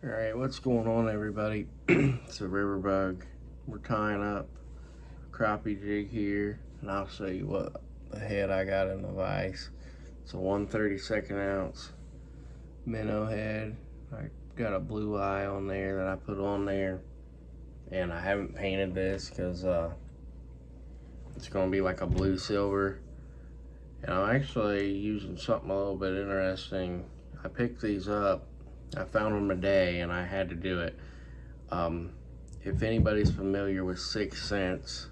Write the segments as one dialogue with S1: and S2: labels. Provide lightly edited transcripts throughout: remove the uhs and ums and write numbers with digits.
S1: Alright, what's going on, everybody? It's a river bug. We're tying up a crappie jig here, and I'll show you what the head I got in the vise. It's a 1/32 ounce minnow head. I got a blue eye on there that I put on there, and I haven't painted this because it's going to be like a blue silver. And I'm actually using something a little bit interesting. I picked these up. I found them today and I had to do it. If anybody's familiar with 6 cents,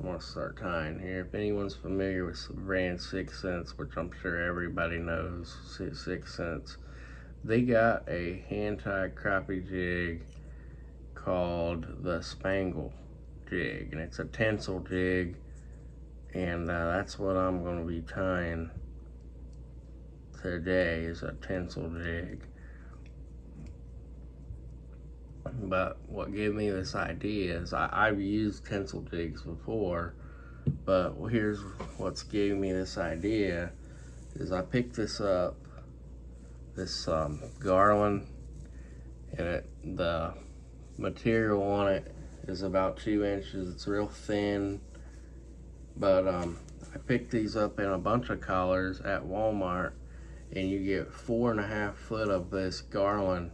S1: I'm gonna start tying here. If anyone's familiar with the brand 6 cents, which I'm sure everybody knows, 6 cents, they got a hand-tied crappie jig called the Spangle jig, and it's a tinsel jig, and that's what I'm gonna be tying today, is a tinsel jig. But what gave me this idea is I've used tinsel jigs before, but here's what's giving me this idea is I picked this up, this garland, and the material on it is about 2 inches. It's real thin, but I picked these up in a bunch of colors at Walmart, and you get 4.5 foot of this garland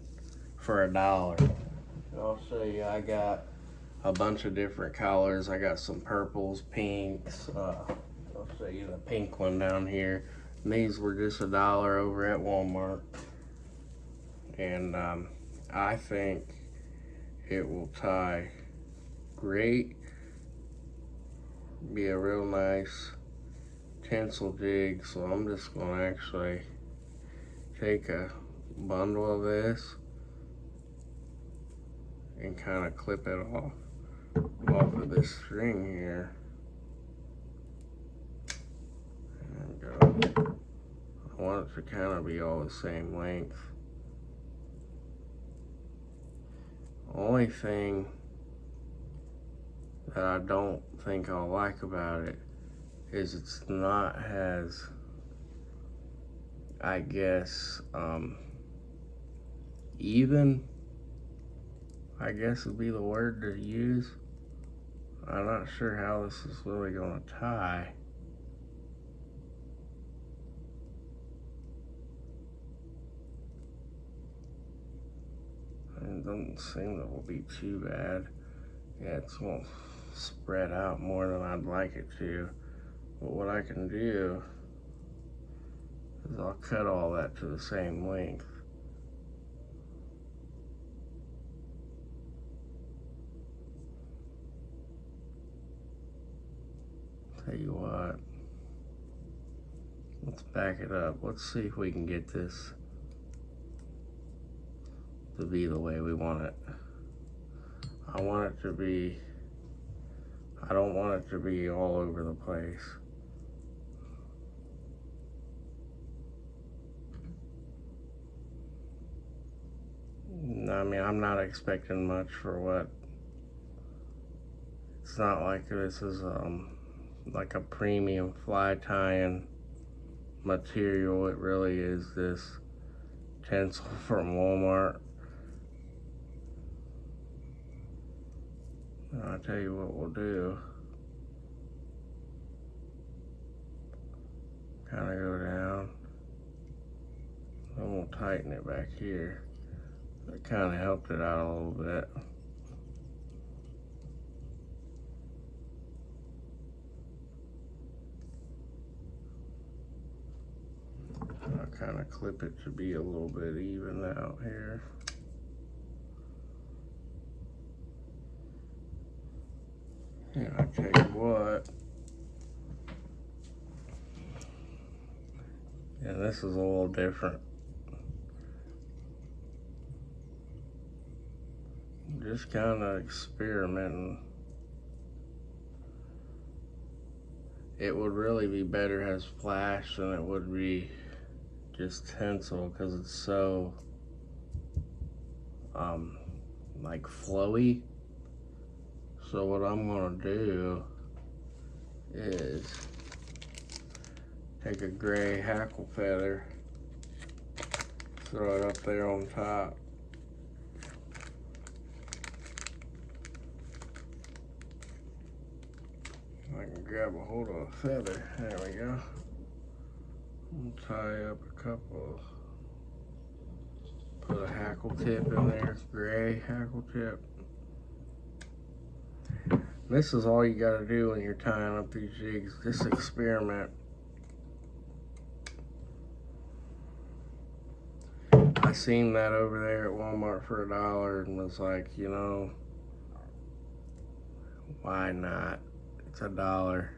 S1: for $1. I'll show you, I got a bunch of different colors. I got some purples, pinks. I'll show you the pink one down here. And these were just $1 over at Walmart. And I think it will tie great. Be a real nice tinsel jig. So I'm just gonna actually take a bundle of this and kind of clip it off of this string here. There we go. I want it to kind of be all the same length. Only thing that I don't think I'll like about it is it's not as, I guess, even, I guess would be the word to use. I'm not sure how this is really gonna tie. It doesn't seem that will be too bad. Yeah, it's gonna spread out more than I'd like it to. But what I can do is I'll cut all that to the same length. Tell you what, let's back it up. Let's see if we can get this to be the way we want it. I want it to be, I don't want it to be all over the place. I mean, I'm not expecting much for what, it's not like this is like a premium fly tying material. It really is this tinsel from Walmart. And I'll tell you what we'll do. Kind of go down. Then we'll tighten it back here. That kind of helped it out a little bit. I'll kind of clip it to be a little bit even out here. And I tell you what, yeah, this is a little different. Just kind of experimenting. It would really be better as flash than it would be just tinsel, because it's so like flowy. So what I'm gonna do is take a gray hackle feather, throw it up there on top, I can grab a hold of a feather. There we go. We'll tie up a couple. Put a hackle tip in there, gray hackle tip. This is all you gotta do when you're tying up these jigs. Just experiment. I seen that over there at Walmart for $1 and was like, you know, why not? It's $1.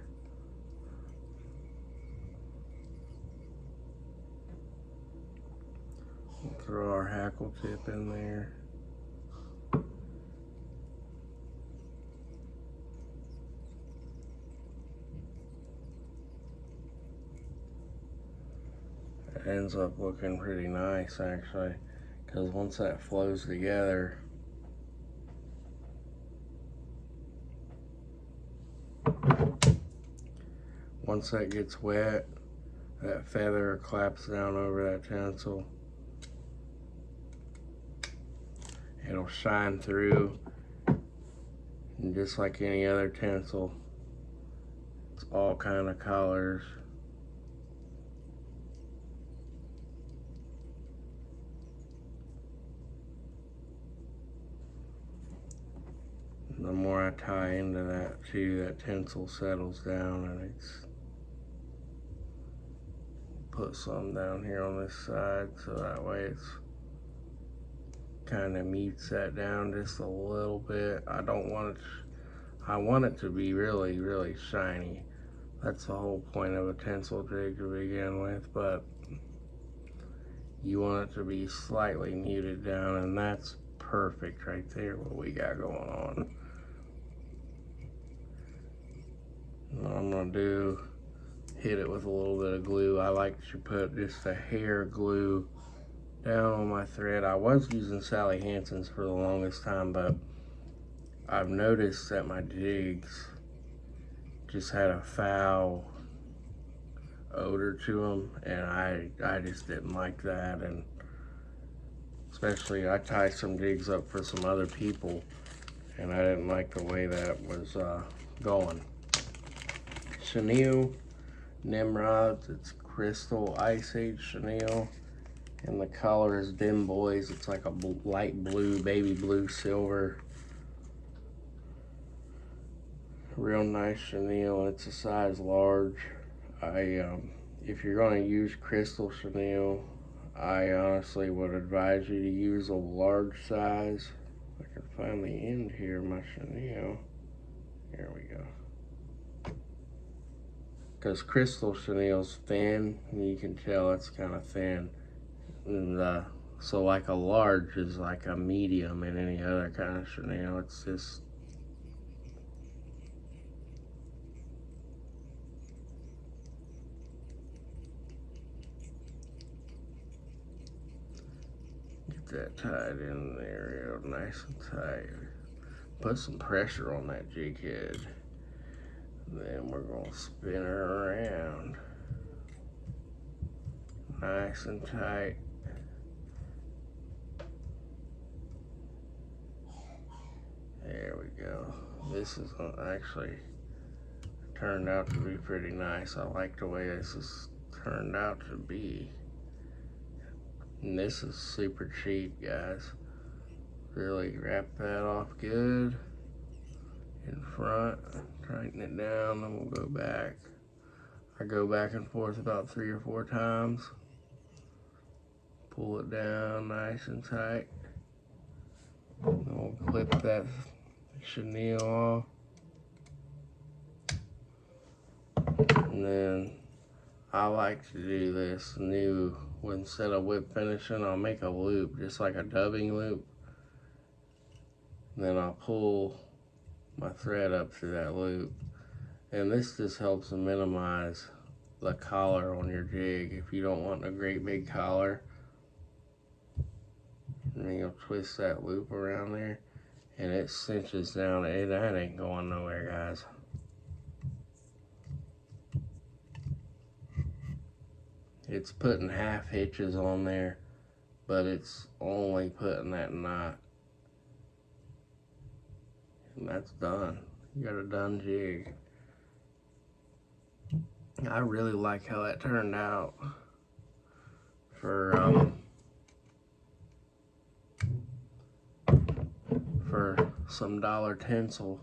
S1: We'll throw our hackle tip in there. It ends up looking pretty nice actually, because once that flows together, once that gets wet, that feather claps down over that tinsel. It'll shine through, and just like any other tinsel, it's all kind of colors. The more I tie into that too, that tinsel settles down, and it's put some down here on this side so that way it's kind of mutes that down just a little bit. I want it to be really, really shiny. That's the whole point of a tinsel jig to begin with, but you want it to be slightly muted down, and that's perfect right there, what we got going on. What I'm gonna do, hit it with a little bit of glue. I like to put just a hair glue down on my thread. I was using Sally Hansen's for the longest time, but I've noticed that my jigs just had a foul odor to them, and I just didn't like that. And especially I tied some jigs up for some other people, and I didn't like the way that was going. Chenille Nimrods, it's crystal ice age chenille, and the color is Dim Boys. It's like a light blue, baby blue, silver. Real nice chenille. It's a size large. If you're going to use crystal chenille, I honestly would advise you to use a large size. I can find the end here of my chenille. Here we go. Because crystal chenille's thin, and you can tell it's kind of thin. And so like a large is like a medium in any other kind of chenille. It's just get that tied in there real nice and tight. Put some pressure on that jig head. Then we're gonna spin her around nice and tight. There we go. This is actually turned out to be pretty nice. I like the way this has turned out to be. And this is super cheap, guys. Really wrap that off good in front, tighten it down, then we'll go back. I go back and forth about 3 or 4 times. Pull it down nice and tight. Then we'll clip that chenille off. And then I like to do this new, instead of whip finishing, I'll make a loop, just like a dubbing loop. And then I'll pull my thread up through that loop. And this just helps to minimize the collar on your jig. If you don't want a great big collar, and then you'll twist that loop around there, and it cinches down. That ain't going nowhere, guys. It's putting half hitches on there, but it's only putting that knot. And that's done. You got a done jig. I really like how that turned out for some dollar tinsel.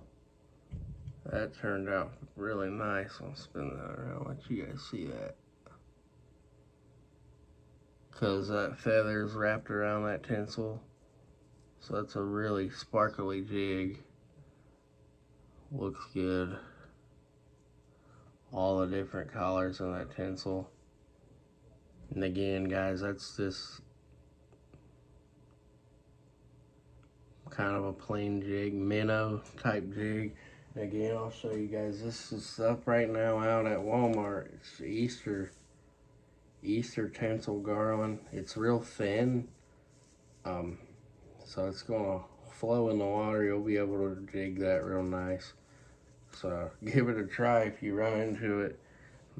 S1: That turned out really nice. I'll spin that around, let you guys see that. Because that feather's wrapped around that tinsel. So that's a really sparkly jig. Looks good. All the different colors in that tinsel. And again, guys, that's just kind of a plain jig, minnow type jig. And again, I'll show you guys, this is up right now out at Walmart. It's Easter tinsel garland. It's real thin, so it's gonna flow in the water. You'll be able to jig that real nice. So give it a try if you run into it.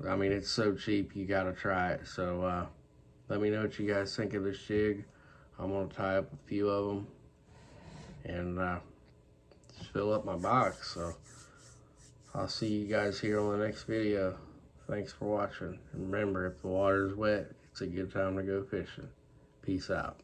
S1: I mean, it's so cheap, you gotta try it. So let me know what you guys think of this jig. I'm gonna tie up a few of them and just fill up my box. So I'll see you guys here on the next video. Thanks for watching. And remember, if the water's wet, it's a good time to go fishing. Peace out.